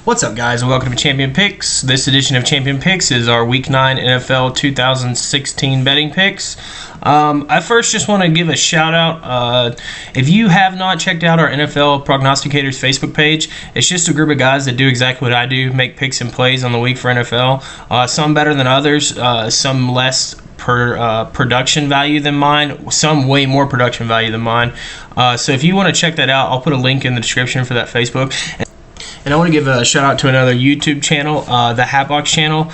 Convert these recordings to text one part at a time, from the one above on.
What's up, guys, and welcome to Champion Picks. This edition of Champion Picks is our Week 9 NFL 2016 betting picks. I first just want to give a shout out. If you have not checked out our NFL Prognosticators Facebook page, it's just a group of guys that do exactly what I do, make picks and plays on the week for NFL. Some better than others, some less production value than mine, some way more production value than mine. So if you want to check that out, I'll put a link in the description for that Facebook. And I want to give a shout out to another YouTube channel, the Hatbox channel.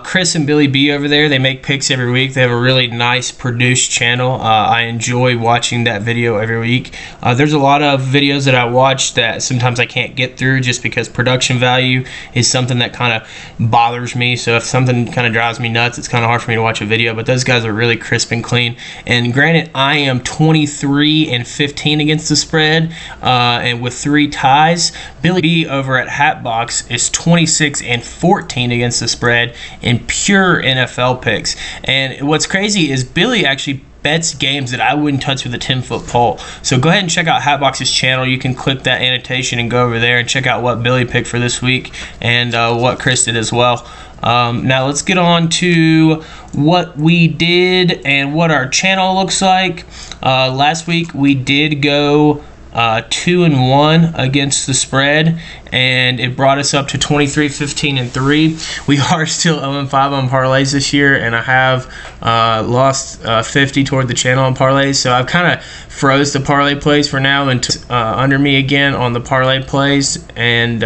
Chris and Billy B over there, they make picks every week. They have a really nice produced channel. I enjoy watching that video every week. There's a lot of videos that I watch that sometimes I can't get through just because production value is something that kind of bothers me. So if something kind of drives me nuts, it's kind of hard for me to watch a video. But those guys are really crisp and clean. And granted, I am 23-15 against the spread, and with 3 ties. Billy B over at Hatbox is 26-14 against the spread in pure NFL picks. And what's crazy is Billy actually bets games that I wouldn't touch with a 10-foot pole. So go ahead and check out Hatbox's channel. You can click that annotation and go over there and check out what Billy picked for this week and what Chris did as well. Now let's get on to what we did and what our channel looks like. Last week we did go 2-1 against the spread, and it brought us up to 23-15-3. We are still 0-5 on parlays this year, and I have lost 50 toward the channel on parlays, so I've kind of froze the parlay plays for now and under me again on the parlay plays, and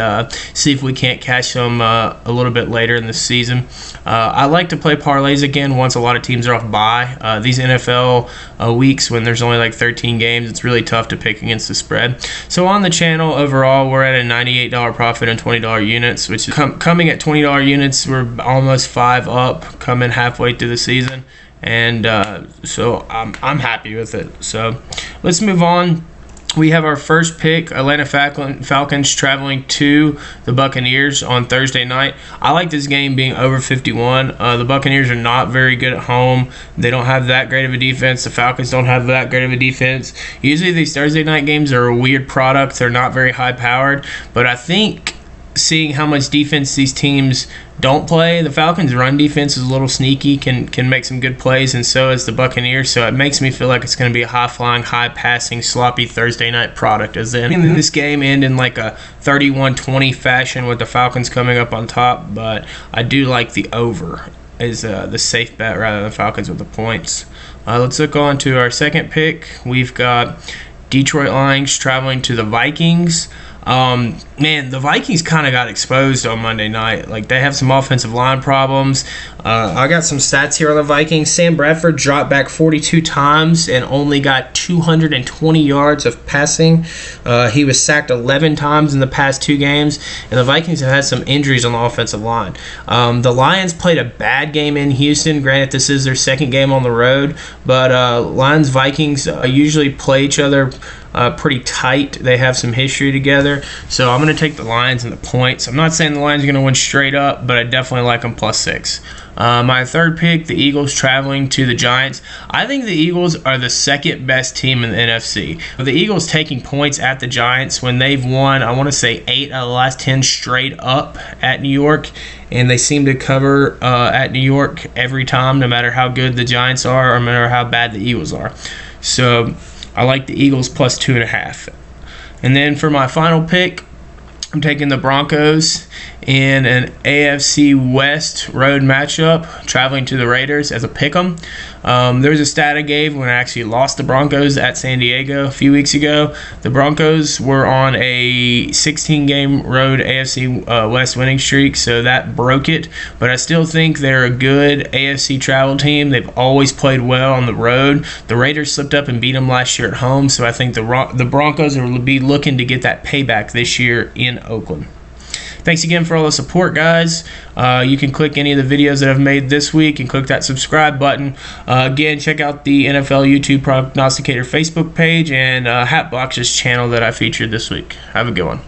see if we can't catch them a little bit later in the season. I like to play parlays again once a lot of teams are off bye. These NFL weeks when there's only like 13 games, it's really tough to pick against the spread. So on the channel overall, we're at a $98 profit on $20 units, which is coming at $20 units. We're almost 5 up, coming halfway through the season, and so I'm happy with it. So let's move on. We have our first pick, Atlanta Falcons traveling to the Buccaneers on Thursday night. I like this game being over 51. The Buccaneers are not very good at home. They don't have that great of a defense. The Falcons don't have that great of a defense. Usually these Thursday night games are a weird product. They're not very high-powered. But I think seeing how much defense these teams don't play, the Falcons' run defense is a little sneaky, can make some good plays, and so is the Buccaneers. So it makes me feel like it's going to be a high-flying, high-passing, sloppy Thursday night product. As then this game end in like a 31-20 fashion with the Falcons coming up on top, but I do like the over as the safe bet rather than Falcons with the points. Let's look on to our second pick. We've got Detroit Lions traveling to the Vikings. Man, the Vikings kind of got exposed on Monday night. Like, they have some offensive line problems. I got some stats here on the Vikings. Sam Bradford dropped back 42 times and only got 220 yards of passing. He was sacked 11 times in the past 2 games, and the Vikings have had some injuries on the offensive line. The Lions played a bad game in Houston. Granted, this is their second game on the road, but Lions-Vikings usually play each other pretty tight. They have some history together, so I'm going to take the Lions and the points. I'm not saying the Lions are going to win straight up, but I definitely like them +6. My third pick, the Eagles traveling to the Giants. I think the Eagles are the second best team in the NFC. The Eagles taking points at the Giants when they've won, I want to say 8 out of the last 10 straight up at New York, and they seem to cover at New York every time, no matter how good the Giants are or no matter how bad the Eagles are. So I like the Eagles +2.5. And then for my final pick, I'm taking the Broncos in an AFC West road matchup, traveling to the Raiders as a pick'em. There was a stat I gave when I actually lost the Broncos at San Diego a few weeks ago. The Broncos were on a 16-game road AFC West winning streak, so that broke it. But I still think they're a good AFC travel team. They've always played well on the road. The Raiders slipped up and beat them last year at home, so I think the Broncos will be looking to get that payback this year in Oakland. Thanks again for all the support, guys. You can click any of the videos that I've made this week and click that subscribe button. Again, check out the NFL YouTube Prognosticator Facebook page and Hatbox's channel that I featured this week. Have a good one.